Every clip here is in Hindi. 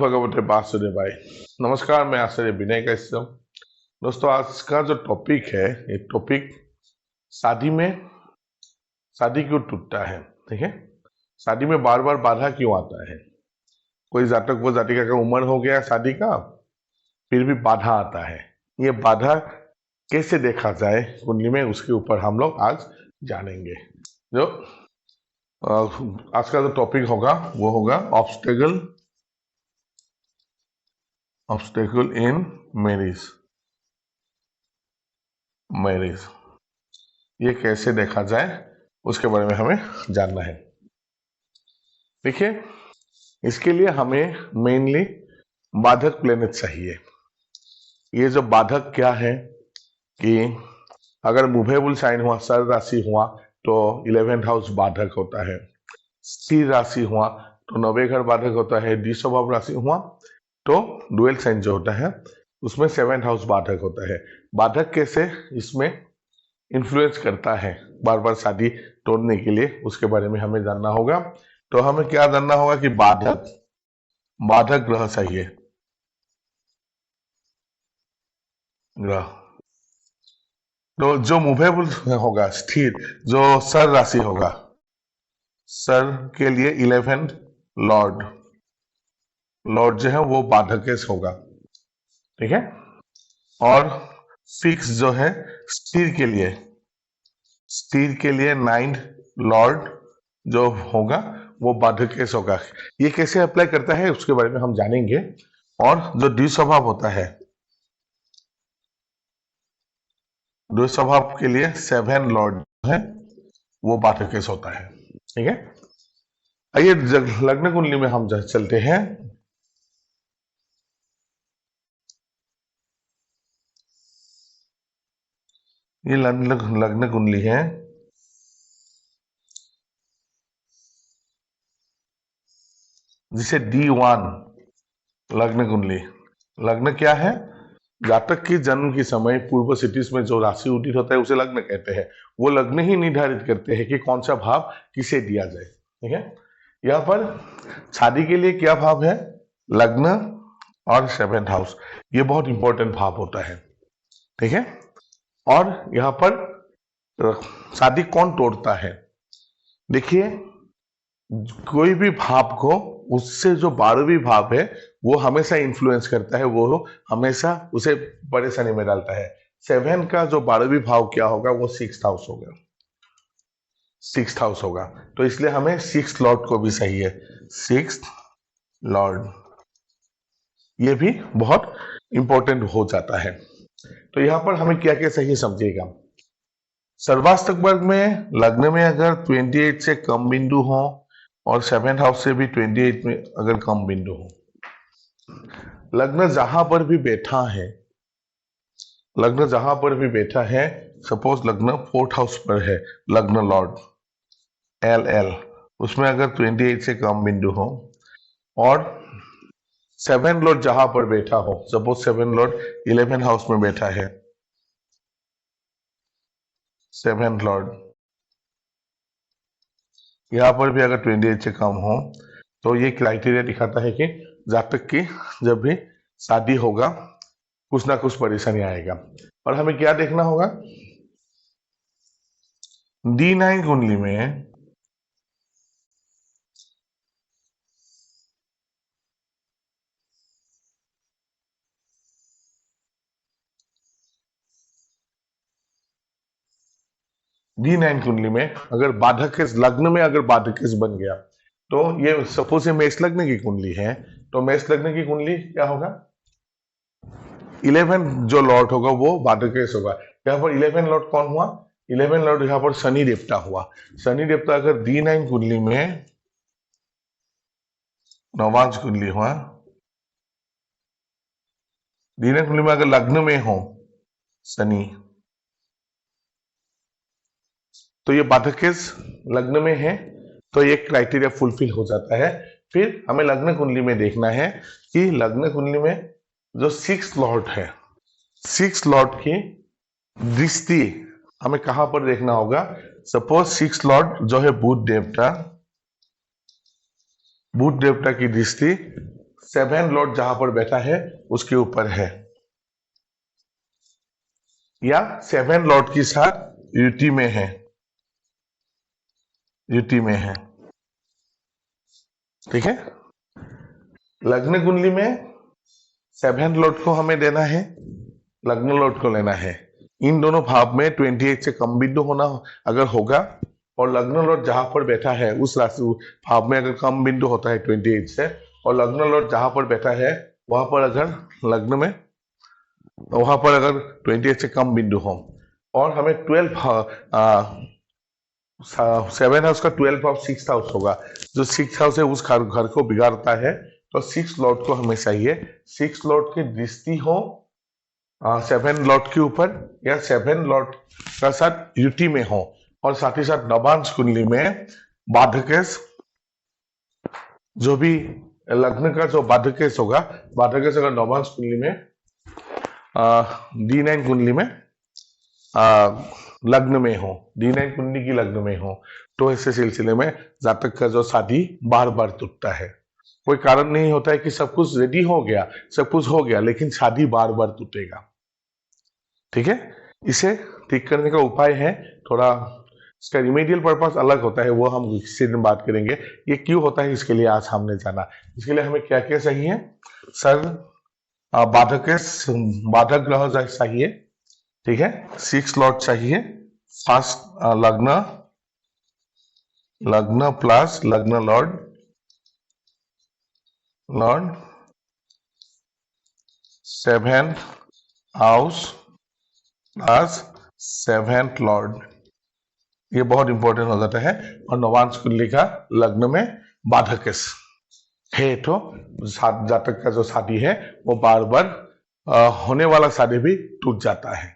भगवते वासुदेवाय। नमस्कार, मैं आचार्य विनय कश्यप। दोस्तों, आज का जो टॉपिक है, ये टॉपिक शादी क्यों टूटता है। ठीक है, शादी में बार बार बाधा क्यों आता है। कोई जातक वो जातिका का उम्र हो गया शादी का, फिर भी बाधा आता है। ये बाधा कैसे देखा जाए कुंडली में, उसके ऊपर हम लोग आज जानेंगे। जो आज का जो टॉपिक होगा वो होगा ऑब्स्टेकल इन मैरिज। ये कैसे देखा जाए उसके बारे में हमें जानना है। देखिए, इसके लिए हमें मेनली बाधक प्लेनेट चाहिए। ये जो बाधक क्या है कि अगर मूवेबल साइन हुआ, सर राशि हुआ तो 11th हाउस बाधक होता है। स्थिर राशि हुआ तो 9वें घर बाधक होता है। द्विस्वभाव राशि हुआ तो डुअल साइन जो होता है उसमें 7th हाउस बाधक होता है। बाधक कैसे इसमें इन्फ्लुएंस करता है बार बार शादी तोड़ने के लिए, उसके बारे में हमें जानना होगा। तो हमें क्या जानना होगा कि बाधक ग्रह चाहिए। ग्रह तो जो मूवेबल होगा, स्थिर, जो सर राशि होगा, सर के लिए 11th लॉर्ड जो है वो बाधक होगा। ठीक है, और 6 जो है स्थिर के लिए 9th लॉर्ड जो होगा वो बाधक होगा। ये कैसे अप्लाई करता है उसके बारे में हम जानेंगे। और जो द्विस्वभाव होता है, द्विस्वभाव के लिए 7 लॉर्ड है वो बाधक होता है। ठीक है, आइए लग्न कुंडली में हम चलते हैं। ये लग्न कुंडली है। जिसे D1 लग्न कुंडली। लग्न क्या है? जातक की जन्म के समय पूर्व सिटीज में जो राशि उदित होता है उसे लग्न कहते हैं। वो लग्न ही निर्धारित करते हैं कि कौन सा भाव किसे दिया जाए। ठीक है, यहाँ पर शादी के लिए क्या भाव है? लग्न और 7th हाउस, ये बहुत इंपॉर्टेंट भाव होता है। ठीक है, और यहाँ पर शादी कौन तोड़ता है? देखिए, कोई भी भाव को उससे जो 12वीं भाव है वो हमेशा इन्फ्लुएंस करता है, वो हमेशा उसे परेशानी में डालता है। 7 का जो 12वीं भाव क्या होगा वो 6th हाउस होगा। 6th हाउस होगा, तो इसलिए हमें 6th लॉर्ड को भी चाहिए। 6th लॉर्ड ये भी बहुत इंपॉर्टेंट हो जाता है। तो यहाँ पर हमें क्या क्या चाहिए समझिएगा। सर्वाष्टक वर्ग में लग्न में अगर 28 से कम बिंदु हो और 7th हाउस से भी 28 में अगर कम बिंदु हो, लग्न जहां पर भी बैठा है, सपोज लग्न 4th हाउस पर है, लग्न लॉर्ड LL, उसमें अगर 28 से कम बिंदु हो और 7 लॉर्ड जहां पर बैठा हो, सपोज 7 लॉर्ड 11th हाउस में बैठा है, 7th लॉर्ड यहाँ पर भी अगर 28 से कम हो तो ये क्राइटेरिया दिखाता है कि जातक की जब भी शादी होगा कुछ ना कुछ परेशानी आएगा। और हमें क्या देखना होगा? D9 कुंडली में अगर बाधक लग्न में अगर बाधक बन गया तो ये सपोज मेष लग्न की कुंडली है, तो मेष लग्न की कुंडली क्या होगा? 11 जो लॉर्ड होगा वो बाधक होगा। यहाँ पर 11 लॉर्ड कौन हुआ? 11 लॉर्ड यहाँ पर शनि देवता हुआ। शनि देवता अगर D9 कुंडली में नवांश कुंडली हुआ, D9 कुंडली में अगर लग्न में हो शनि, तो ये बाधक लग्न में है तो ये क्राइटेरिया फुलफिल हो जाता है। फिर हमें लग्न कुंडली में देखना है कि लग्न कुंडली में जो 6th लॉर्ड है, 6th लॉर्ड की दृष्टि हमें कहां पर देखना होगा? सपोज 6th लॉर्ड जो है बुध देवता की दृष्टि सेवन लॉर्ड जहां पर बैठा है उसके ऊपर है, या सेवन लॉर्ड के साथ यूटी में है, यूटी में है। ठीक है, लग्न कुंडली में सेवन लॉर्ड को हमें देना है, लग्न लॉर्ड को लेना है। इन दोनों भाव में 28 से कम बिंदु होना अगर होगा, और लग्न लॉर्ड जहां पर बैठा है उस राशि भाव में अगर कम बिंदु होता है 28 से, और लग्न लॉर्ड जहां पर बैठा है वहां पर अगर लग्न में वहां पर अगर 28 से कम बिंदु हो, और हमें 7 हाउस का 12 हाउस 6 हाउस होगा, जो 6 हाउस है उस घर को बिगाड़ता है, तो 6 लॉर्ड को हमें चाहिए 6 लॉर्ड की दृष्टि हो 7 लॉर्ड के ऊपर, या 7 लॉर्ड का साथ यूटी में हो, और साथ ही साथ नवांश कुंडली में बाधकेश, जो भी लग्न का जो बाधकेश होगा, बाधकेश अगर नवांश कुंडली में D9 कुंडली में लग्न में हो, D9 कुंडली की लग्न में हो, तो ऐसे सिलसिले में जातक का जो शादी बार बार टूटता है। कोई कारण नहीं होता है कि सब कुछ रेडी हो गया, सब कुछ हो गया, लेकिन शादी बार बार टूटेगा। ठीक है, इसे ठीक करने का उपाय है, थोड़ा इसका रिमेडियल पर्पस अलग होता है, वो हम किसी दिन बात करेंगे। ये क्यों होता है इसके लिए आज हमने जाना। इसके लिए हमें क्या क्या चाहिए सर? बाधक ग्रह चाहिए, ठीक है, 6 लॉर्ड चाहिए, फर्स्ट लग्न प्लस लग्न Lord, 7th house plus 7th Lord, ये बहुत इंपॉर्टेंट हो जाता है। और नवांश कुंडली का लग्न में बाधकेश है, तो जातक का जो शादी है वो बार बार होने वाला शादी भी टूट जाता है।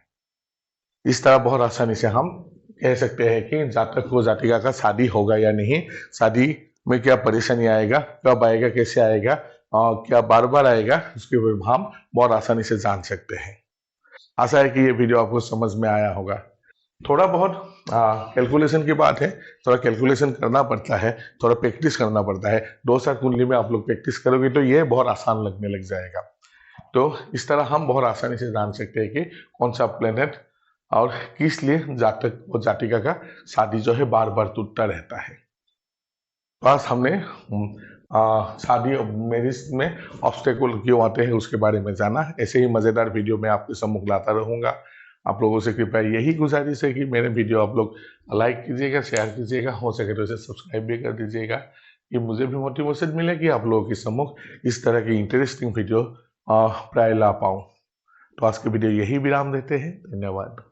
इस तरह बहुत आसानी से हम कह सकते हैं कि जातक को जातिका का शादी होगा या नहीं, शादी में क्या परेशानी आएगा, कब आएगा, कैसे आएगा, क्या बार बार आएगा, उसके बारे में हम बहुत आसानी से जान सकते हैं। आशा है कि ये वीडियो आपको समझ में आया होगा। थोड़ा बहुत कैलकुलेशन की बात है, थोड़ा कैलकुलेशन करना पड़ता है, थोड़ा प्रैक्टिस करना पड़ता है। 2 साल कुंडली में आप लोग प्रैक्टिस करोगे तो ये बहुत आसान लगने लग जाएगा। तो इस तरह हम बहुत आसानी से जान सकते हैं कि कौन सा प्लेनेट और किस लिए जातक और जातिका का शादी जो है बार बार टूटता रहता है। बस हमने शादी मैरिज में ऑब्स्टेकल क्यों आते हैं उसके बारे में जाना। ऐसे ही मजेदार वीडियो मैं आपके सम्मुख लाता रहूंगा। आप लोगों से कृपया यही गुजारिश है कि मेरे वीडियो आप लोग लाइक कीजिएगा, शेयर कीजिएगा, हो सके तो इसे सब्सक्राइब भी कर दीजिएगा, कि मुझे भी मोटिवेशन मिले कि आप लोगों के सम्मुख इस तरह की इंटरेस्टिंग वीडियो प्राय ला पाऊँ। तो आज के वीडियो यही विराम देते हैं। धन्यवाद।